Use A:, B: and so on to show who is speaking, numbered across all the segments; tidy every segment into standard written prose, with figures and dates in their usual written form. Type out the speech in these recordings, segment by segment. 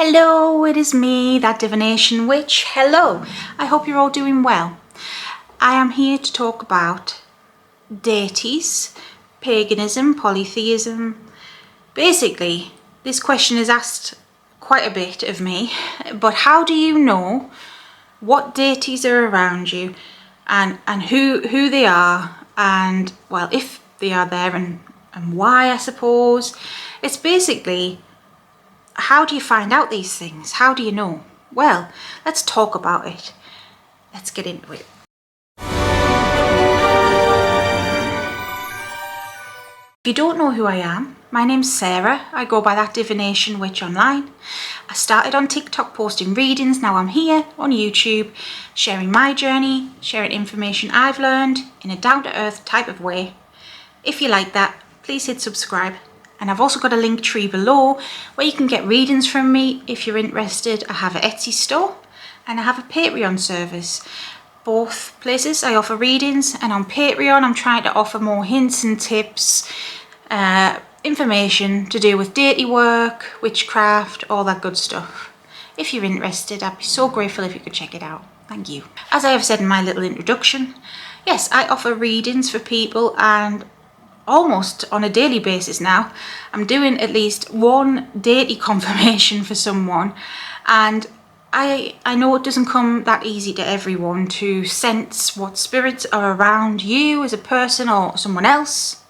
A: Hello, it is me, that divination witch. Hello, I hope you're all doing well. I am here to talk about deities, paganism, polytheism. Basically, this question is asked quite a bit of me, but how do you know what deities are around you and who they are and, well, if they are there and why, I suppose. It's basically, how do you find out these things? How do you know? Well, let's talk about it. Let's get into it. If you don't know who I am, my name's Sarah. I go by that divination witch online. I started on TikTok posting readings. Now I'm here on YouTube sharing my journey, sharing information I've learned in a down-to-earth type of way. If you like that, please hit subscribe. And I've also got a link tree below where you can get readings from me if you're interested. I have an Etsy store and I have a Patreon service. Both places I offer readings, and on Patreon I'm trying to offer more hints and tips, information to do with deity work, witchcraft, all that good stuff. If you're interested, I'd be so grateful if you could check it out. Thank you. As I have said in my little introduction, yes, I offer readings for people, and almost on a daily basis now I'm doing at least one deity confirmation for someone, and I know it doesn't come that easy to everyone to sense what spirits are around you as a person or someone else.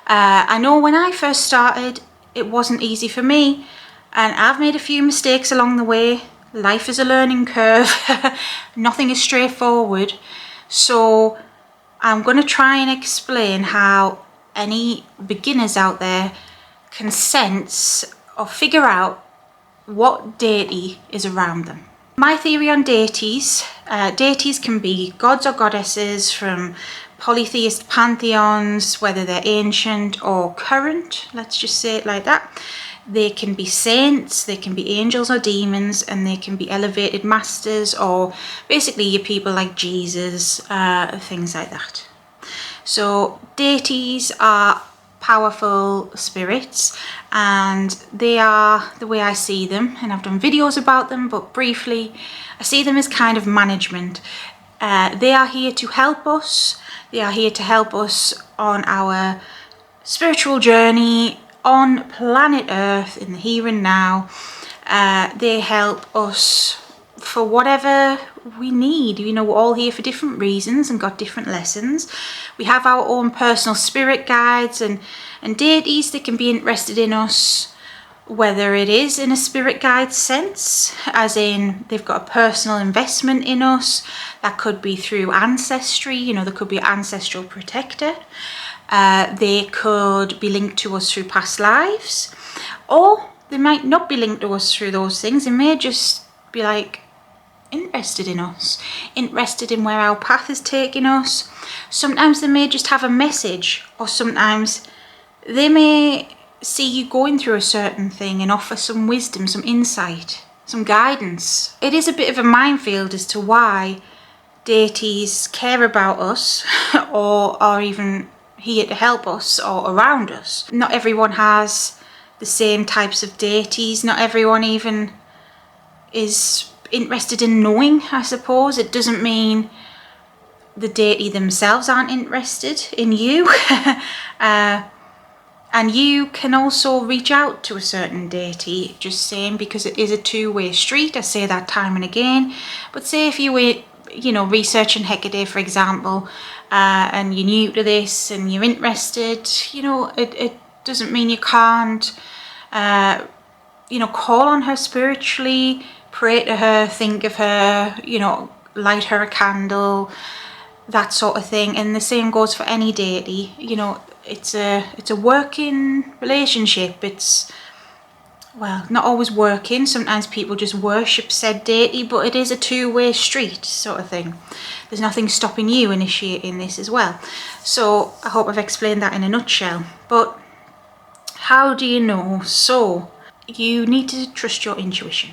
A: I know when I first started it wasn't easy for me, and I've made a few mistakes along the way. Life is a learning curve. Nothing is straightforward, so I'm going to try and explain how any beginners out there can sense or figure out what deity is around them. My theory on deities, deities can be gods or goddesses from polytheist pantheons, whether they're ancient or current, let's just say it like that. They can be saints, they can be angels or demons, and they can be elevated masters, or basically your people like Jesus, things like that. So deities are powerful spirits, and they are, the way I see them, and I've done videos about them, but briefly, I see them as kind of management. They are here to help us. They are here to help us on our spiritual journey on planet Earth in the here and now. They help us for whatever we need. You know, we're all here for different reasons and got different lessons. We have our own personal spirit guides and deities that can be interested in us, whether it is in a spirit guide sense, as in they've got a personal investment in us. That could be through ancestry, you know, there could be an ancestral protector. They could be linked to us through past lives, or they might not be linked to us through those things. They may just be like interested in us, interested in where our path is taking us. Sometimes they may just have a message, or sometimes they may see you going through a certain thing and offer some wisdom, some insight, some guidance. It is a bit of a minefield as to why deities care about us or are even here to help us or around us. Not everyone has the same types of deities. Not everyone even is interested in knowing, I suppose. It doesn't mean the deity themselves aren't interested in you. And you can also reach out to a certain deity, just saying, because it is a two-way street. I say that time and again. But say if you were, you know, researching Hecate, for example, and you're new to this and you're interested, you know, it doesn't mean you can't, you know, call on her spiritually, pray to her, think of her, you know, light her a candle, that sort of thing. And the same goes for any deity. You know, it's a working relationship. It's, well, not always working. Sometimes people just worship said deity, but it is a two-way street sort of thing. There's nothing stopping you initiating this as well. So I hope I've explained that in a nutshell. But how do you know? So you need to trust your intuition.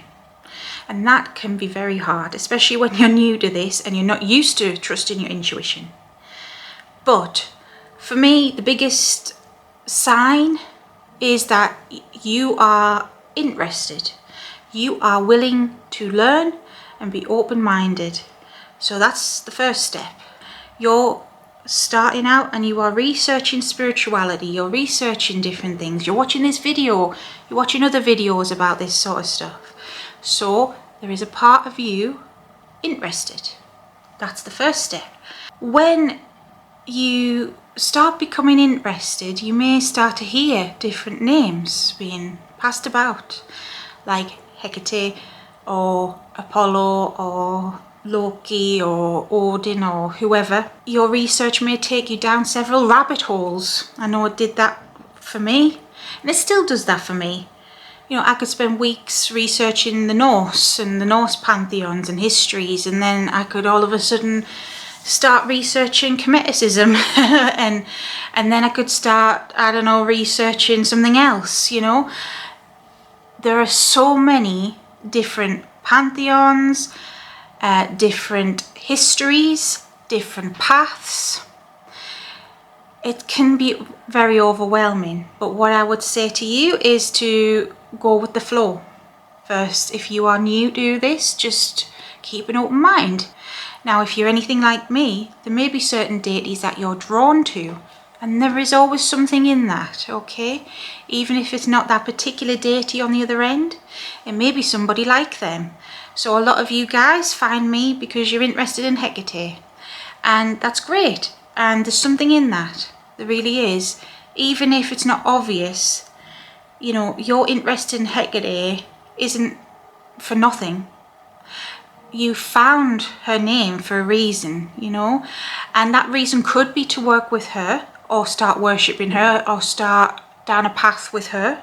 A: And that can be very hard, especially when you're new to this and you're not used to trusting your intuition. But for me, the biggest sign is that you are interested. You are willing to learn and be open-minded. So that's the first step. You're starting out and you are researching spirituality, you're researching different things, you're watching this video, you're watching other videos about this sort of stuff. So there is a part of you interested. That's the first step. When you start becoming interested, you may start to hear different names being passed about, like Hecate or Apollo or Loki or Odin or whoever. Your research may take you down several rabbit holes. I know it did that for me, and it still does that for me. You know, I could spend weeks researching the Norse and the Norse pantheons and histories, and then I could all of a sudden start researching Hermeticism and then I could start, I don't know, researching something else, you know. There are so many different pantheons, different histories, different paths. It can be very overwhelming, but what I would say to you is to go with the flow. First, if you are new to this, just keep an open mind. Now, if you're anything like me, there may be certain deities that you're drawn to, and there is always something in that, okay? Even if it's not that particular deity on the other end, it may be somebody like them. So a lot of you guys find me because you're interested in Hecate, and that's great, and there's something in that. There really is. Even if it's not obvious, you know, your interest in Hecate isn't for nothing. You found her name for a reason, you know, and that reason could be to work with her or start worshipping her or start down a path with her.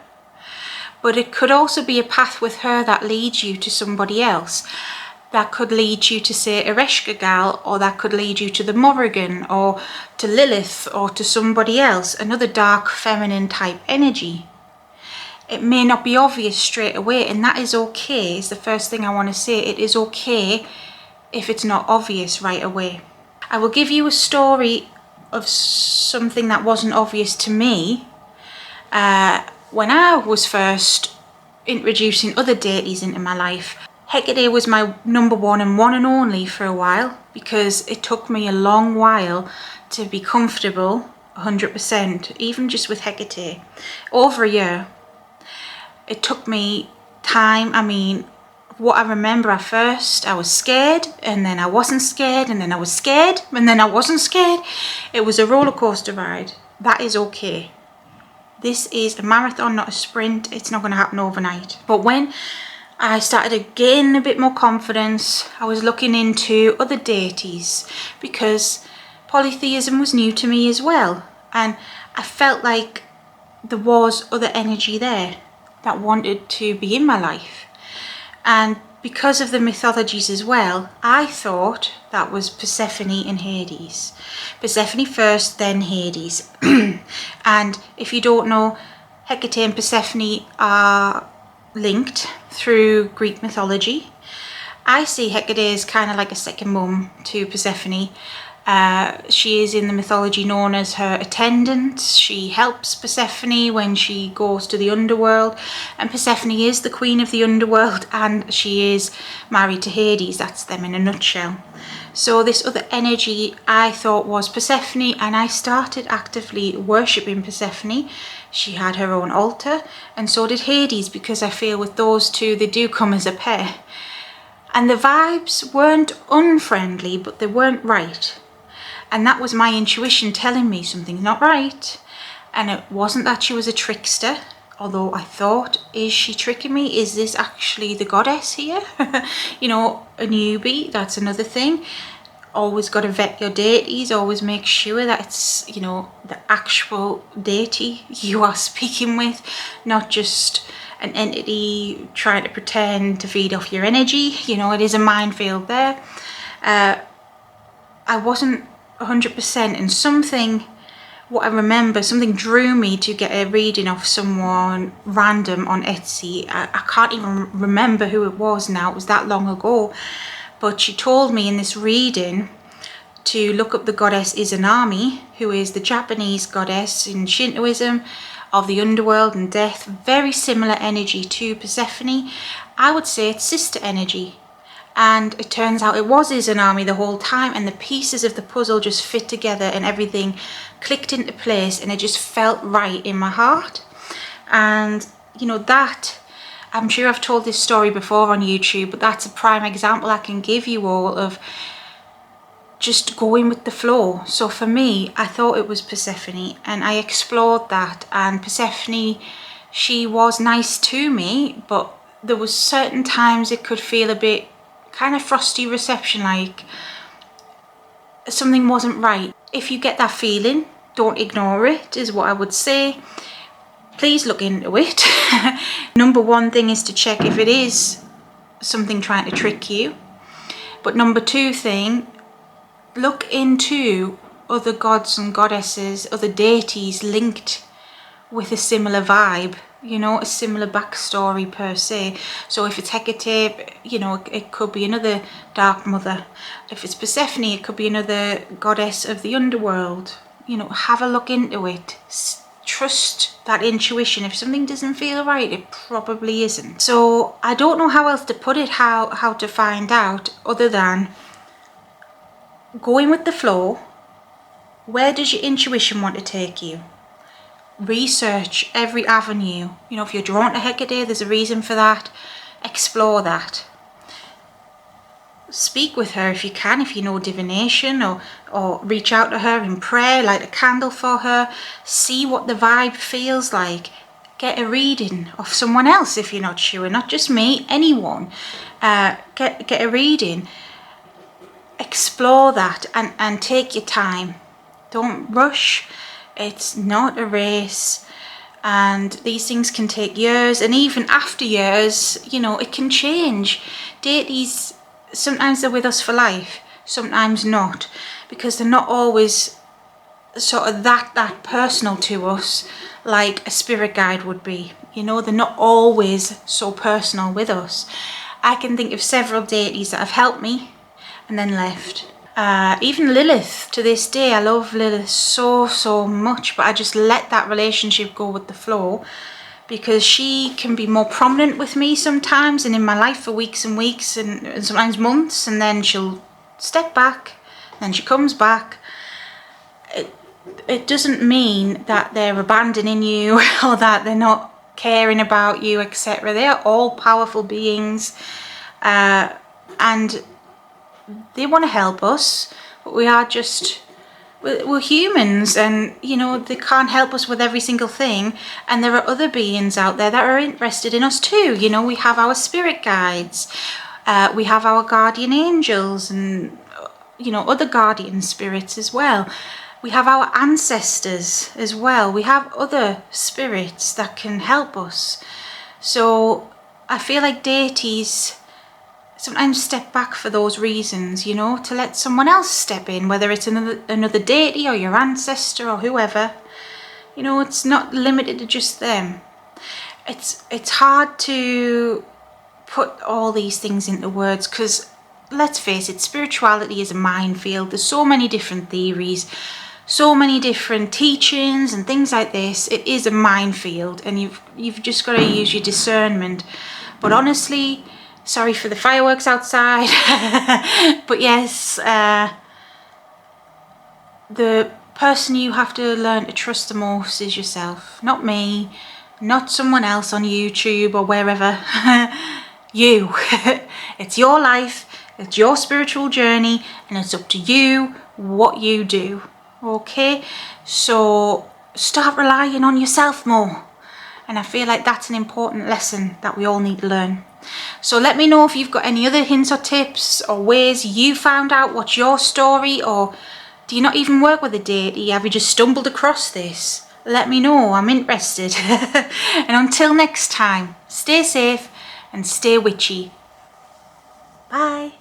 A: But it could also be a path with her that leads you to somebody else. That could lead you to, say, Ereshkigal, or that could lead you to the Morrigan or to Lilith or to somebody else, another dark feminine type energy. It may not be obvious straight away, and that is okay. Is the first thing I want to say. It is okay if it's not obvious right away. I will give you a story of something that wasn't obvious to me when I was first introducing other deities into my life. Hecate was my number one and only for a while, because it took me a long while to be comfortable 100%, even just with Hecate. Over a year. It took me time. I mean, what I remember at first, I was scared, and then I wasn't scared, and then I was scared, and then I wasn't scared. It was a roller coaster ride. That is okay. This is a marathon, not a sprint. It's not going to happen overnight. But when I started to gain a bit more confidence, I was looking into other deities, because polytheism was new to me as well. And I felt like there was other energy there that wanted to be in my life. And because of the mythologies as well, I thought that was Persephone and Hades. Persephone first, then Hades. And if you don't know, Hecate and Persephone are linked through Greek mythology. I see Hecate as kind of like a second mum to Persephone. She is in the mythology known as her attendant. She helps Persephone when she goes to the underworld, and Persephone is the queen of the underworld, and she is married to Hades. That's them in a nutshell. So this other energy I thought was Persephone, and I started actively worshipping Persephone. She had her own altar, and so did Hades, because I feel with those two they do come as a pair. And the vibes weren't unfriendly, but they weren't right. And that was my intuition telling me something's not right. And it wasn't that she was a trickster, although I thought, is she tricking me? Is this actually the goddess here? You know, a newbie, that's another thing. Always got to vet your deities, always make sure that it's, you know, the actual deity you are speaking with, not just an entity trying to pretend to feed off your energy. You know, it is a minefield there. I wasn't 100%, and what I remember, something drew me to get a reading off someone random on Etsy. I can't even remember who it was now, it was that long ago, but she told me in this reading to look up the goddess Izanami, who is the Japanese goddess in Shintoism, of the underworld and death. Very similar energy to Persephone. I would say it's sister energy. And it turns out it was Izanami the whole time, and the pieces of the puzzle just fit together and everything clicked into place, and it just felt right in my heart. And you know, that, I'm sure I've told this story before on YouTube, but that's a prime example I can give you all of just going with the flow. So for me, I thought it was Persephone, and I explored that. And Persephone, she was nice to me, but there was certain times it could feel a bit kind of frosty reception, like something wasn't right. If you get that feeling, don't ignore it, is what I would say. Please look into it. Number one thing is to check if it is something trying to trick you. But number two thing, look into other gods and goddesses, other deities linked with a similar vibe, you know, a similar backstory per se. So if it's Hecate, you know, it could be another dark mother. If it's Persephone, it could be another goddess of the underworld. You know, have a look into it. Trust that intuition. If something doesn't feel right, it probably isn't. So I don't know how else to put it, how to find out, other than going with the flow. Where does your intuition want to take you? Research every avenue. You know, if you're drawn to Hecate, there's a reason for that. Explore that. Speak with her if you can, if you know divination, or reach out to her in prayer, light a candle for her. See what the vibe feels like. Get a reading of someone else if you're not sure, not just me, anyone. Get a reading. Explore that and take your time. Don't rush. It's not a race, and these things can take years, and even after years, you know, it can change. Deities, sometimes they're with us for life, sometimes not, because they're not always sort of that personal to us like a spirit guide would be. You know, they're not always so personal with us. I can think of several deities that have helped me and then left. Even Lilith, to this day, I love Lilith so much, but I just let that relationship go with the flow, because she can be more prominent with me sometimes and in my life for weeks and weeks and sometimes months, and then she'll step back, then she comes back. It doesn't mean that they're abandoning you or that they're not caring about you, etc. They are all powerful beings, and they want to help us, but we're humans, and you know, they can't help us with every single thing. And there are other beings out there that are interested in us too. You know, we have our spirit guides, we have our guardian angels, and you know, other guardian spirits as well. We have our ancestors as well. We have other spirits that can help us. So I feel like deities sometimes step back for those reasons, you know, to let someone else step in, whether it's another deity or your ancestor or whoever. You know, it's not limited to just them. It's hard to put all these things into words, because let's face it, spirituality is a minefield. There's so many different theories, so many different teachings and things like this. It is a minefield, and you've just got to use your discernment. But honestly, sorry for the fireworks outside, but yes, the person you have to learn to trust the most is yourself. Not me, not someone else on YouTube or wherever. You. It's your life, it's your spiritual journey, and it's up to you what you do. Okay? So start relying on yourself more. And I feel like that's an important lesson that we all need to learn. So let me know if you've got any other hints or tips or ways you found out what's your story, or do you not even work with a deity? Have you just stumbled across this? Let me know, I'm interested. And until next time, stay safe and stay witchy. Bye.